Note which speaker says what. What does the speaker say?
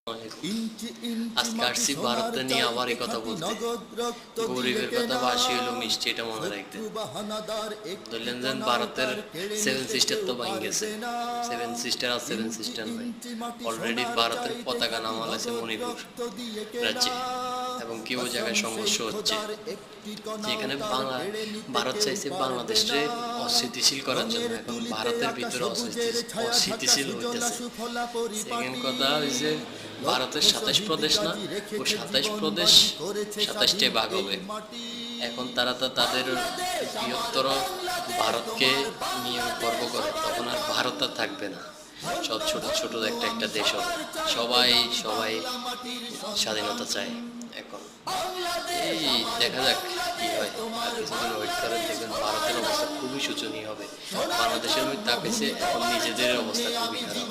Speaker 1: আজকে আসছি ভারতে নিয়ে আবার এই কথা বলতে। গরিবের কথা বাসি হলো মিষ্টি, এটা মনে রাখতে। ধরলেন যে ভারতের সেভেন সিস্টার তো ভাঙ গেছে, সেভেন সিস্টার আর সেভেন সিস্টার নাই। অলরেডি ভারতের পতাকা নামাল আছে মণিপুর রাজ্যে, এবং কেউ জায়গায় সংঘর্ষ হচ্ছে, যেখানে ভারত চাইছে বাংলাদেশে অস্থিতিশীল করার জন্য। এখন ভারতের ভিতরে অস্থিতিশীল হইতেছে। সেকেন্ড কথা হয়েছে, ভারতের 27 প্রদেশ না, ও 27 প্রদেশ 27টে ভাগ হবে। এখন তারা তো তাদের বৃহত্তর ভারতকে নিয়ে গর্ব করে, তখন আর ভারত আর থাকবে না, সব ছোট ছোট একটা একটা দেশ হবে। সবাই সবাই স্বাধীনতা চায়। এখন এই দেখা যাক কি হয়, আর কিছুদিন ওয়েট করে দেখবেন ভারতের অবস্থা খুবই শোচনীয় হবে। বাংলাদেশের মধ্যে তাকাইছে, এখন নিজেদের অবস্থা খুবই খারাপ।